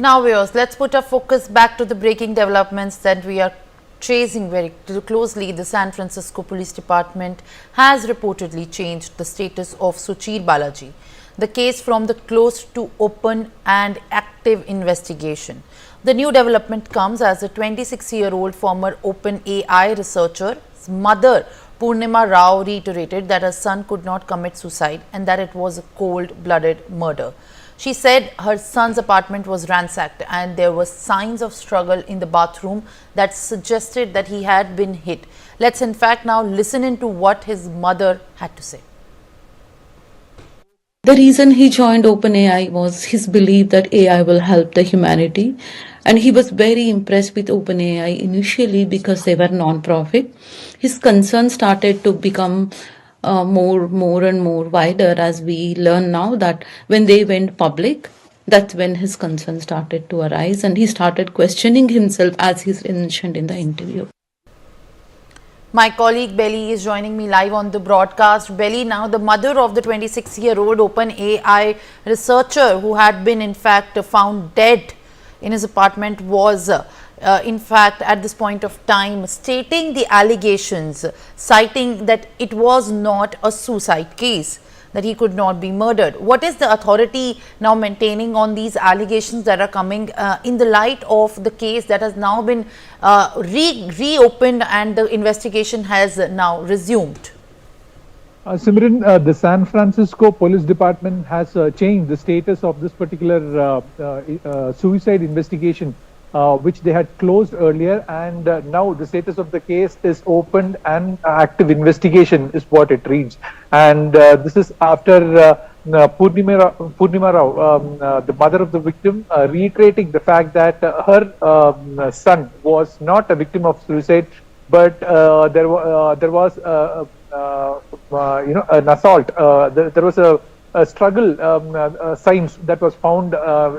Now, viewers, let's put our focus back to the breaking developments that we are tracing very closely. The San Francisco Police Department has reportedly changed the status of Suchir Balaji, the case from the closed to open and active investigation. The new development comes as a 26-year-old former OpenAI researcher's mother, Poornima Rao, reiterated that her son could not commit suicide and that it was a cold-blooded murder. She said her son's apartment was ransacked and there were signs of struggle in the bathroom that suggested that he had been hit. Let's in fact now listen into what his mother had to say. The reason he joined OpenAI was his belief that AI will help the humanity. And he was very impressed with OpenAI initially because they were non-profit. His concern started to become more and more wider as we learn now that when they went public, that's when his concern started to arise and he started questioning himself, as he's mentioned in the interview. My colleague Belly is joining me live on the broadcast. Belly, now the mother of the 26-year-old OpenAI researcher who had been in fact found dead in his apartment was in fact at this point of time stating the allegations, citing that it was not a suicide case, that he could not be murdered. What is the authority now maintaining on these allegations that are coming in the light of the case that has now been reopened and the investigation has now resumed? Simran, the San Francisco Police Department has changed the status of this particular suicide investigation, which they had closed earlier, and now the status of the case is open and active investigation is what it reads. And this is after Poornima Rao, the mother of the victim, reiterating the fact that her son was not a victim of suicide, but there was an assault. There was a struggle signs that was found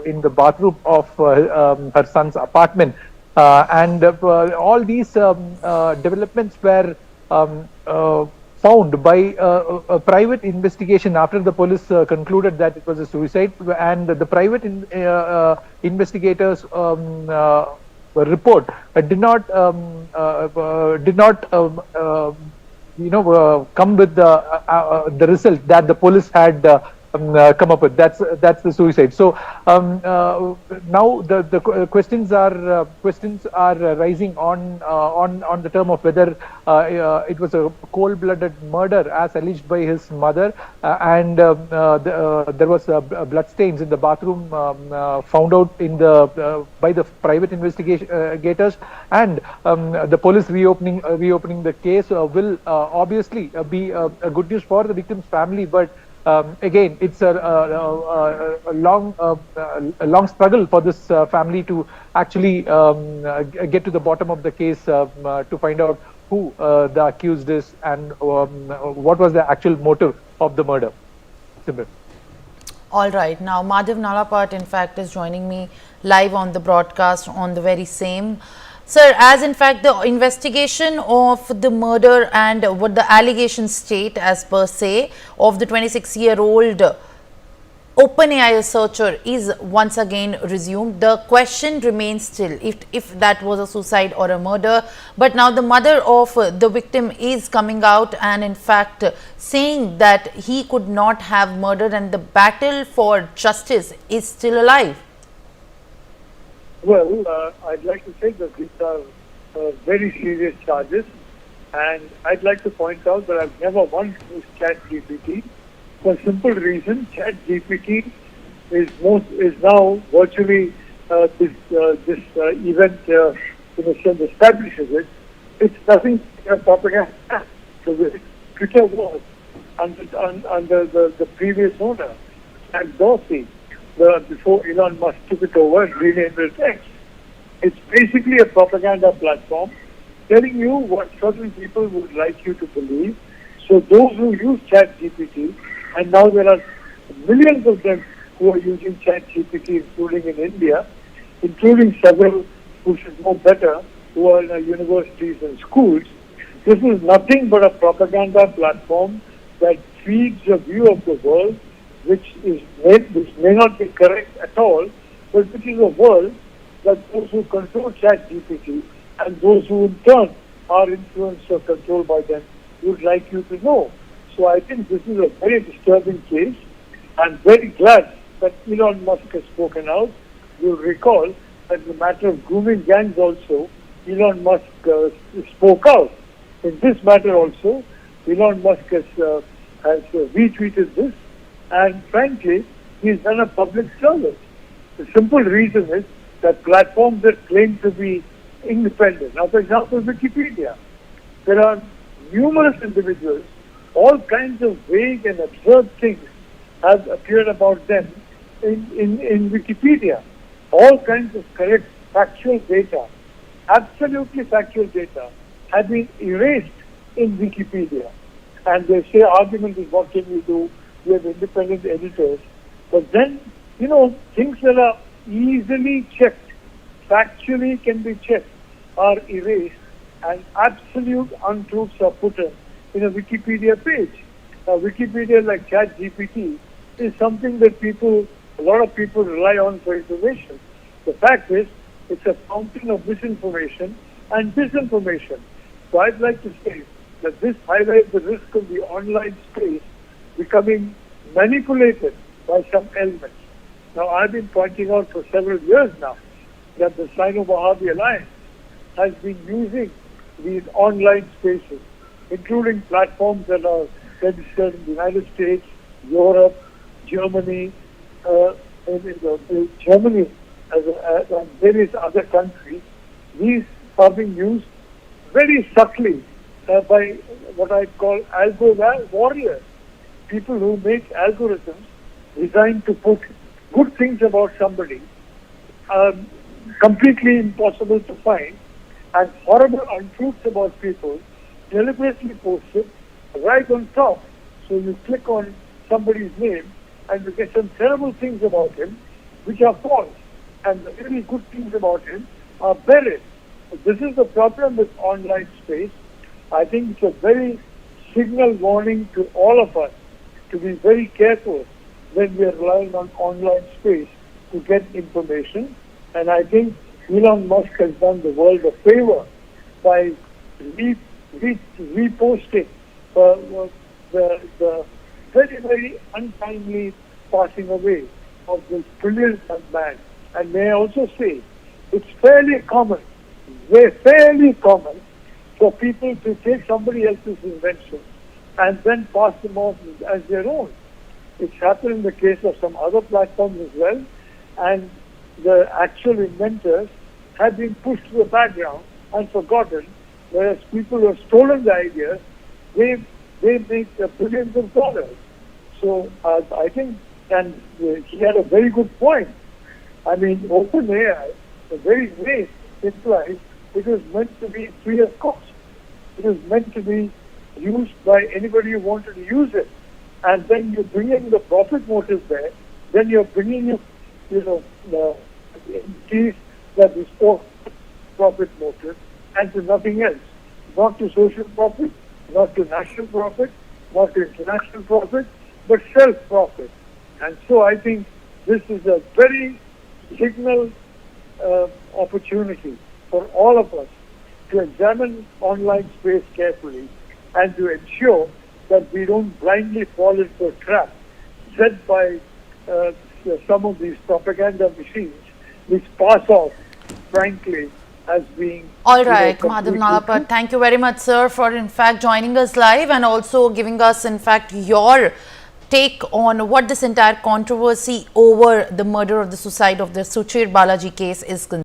in the bathroom of her son's apartment, and all these developments were found by a private investigation after the police concluded that it was a suicide, and the private investigators report did not come with the result that the police had come up with. That's the suicide. So now the questions are rising on the term of whether it was a cold-blooded murder as alleged by his mother, and there was blood stains in the bathroom found out in by the private investigators, and the police reopening the case will obviously be a good news for the victim's family, but again, it's a long struggle for this family to actually get to the bottom of the case to find out who the accused is and what was the actual motive of the murder. Simran. All right. Now, Madhav Nalapat, in fact, is joining me live on the broadcast on the very same. Sir, as in fact the investigation of the murder and what the allegations state as per se of the 26-year-old OpenAI researcher is once again resumed, the question remains still if that was a suicide or a murder. But now the mother of the victim is coming out and in fact saying that he could not have murdered and the battle for justice is still alive. Well, I'd like to say that these are very serious charges, and I'd like to point out that I've never once used ChatGPT for a simple reason. ChatGPT is now virtually this event in a sense establishes it. It's nothing propaganda. So Twitter was under the previous owner, and Dorsey. Before Elon Musk took it over and renamed it X. It's basically a propaganda platform telling you what certain people would like you to believe. So those who use ChatGPT, and now there are millions of them who are using ChatGPT, including in India, including several who should know better, who are in universities and schools. This is nothing but a propaganda platform that feeds a view of the world which may not be correct at all, but which is a world that those who control ChatGPT and those who in turn are influenced or controlled by them would like you to know. So I think this is a very disturbing case. I'm very glad that Elon Musk has spoken out. You'll recall that in the matter of grooming gangs also, Elon Musk spoke out. In this matter also, Elon Musk has retweeted this, and frankly, he's done a public service. The simple reason is that platforms that claim to be independent. Now, for example, Wikipedia. There are numerous individuals, all kinds of vague and absurd things have appeared about them in Wikipedia. All kinds of correct factual data, absolutely factual data, have been erased in Wikipedia. And they say argument is what can you do? We have independent editors. But then, things that are easily checked, factually can be checked, are erased, and absolute untruths are put in a Wikipedia page. Wikipedia, like ChatGPT, is something that a lot of people rely on for information. The fact is, it's a fountain of misinformation and disinformation. So I'd like to say that this highlights the risk of the online space becoming manipulated by some elements. Now, I've been pointing out for several years now that the Sino-Wahhabi Alliance has been using these online spaces, including platforms that are registered in the United States, Europe, Germany, Germany and various other countries. These are being used very subtly by what I call algo warriors, people who make algorithms designed to put good things about somebody, completely impossible to find, and horrible untruths about people, deliberately posted right on top. So you click on somebody's name and you get some terrible things about him which are false, and the really good things about him are buried. This is the problem with online space. I think it's a very signal warning to all of us to be very careful when we are relying on online space to get information. And I think Elon Musk has done the world a favor by reposting the very, very untimely passing away of this brilliant young man. And may I also say, it's fairly common for people to take somebody else's invention and then pass them off as their own. It's happened in the case of some other platforms as well, and the actual inventors have been pushed to the background and forgotten, whereas people who have stolen the ideas, they make billions of dollars. So I think, and he had a very good point. I mean, OpenAI, the very name implies it was meant to be free of cost. It was meant to be used by anybody who wanted to use it. And then you bring in the profit motive there, then you're bringing in, the entities that is for profit motive and to nothing else. Not to social profit, not to national profit, not to international profit, but self-profit. And so I think this is a very signal opportunity for all of us to examine online space carefully and to ensure that we don't blindly fall into a trap set by some of these propaganda machines which pass off, frankly, as being... All right, Madhav Nalapad, thank you very much, sir, for in fact joining us live and also giving us in fact your take on what this entire controversy over the murder of the suicide of the Suchir Balaji case is concerned.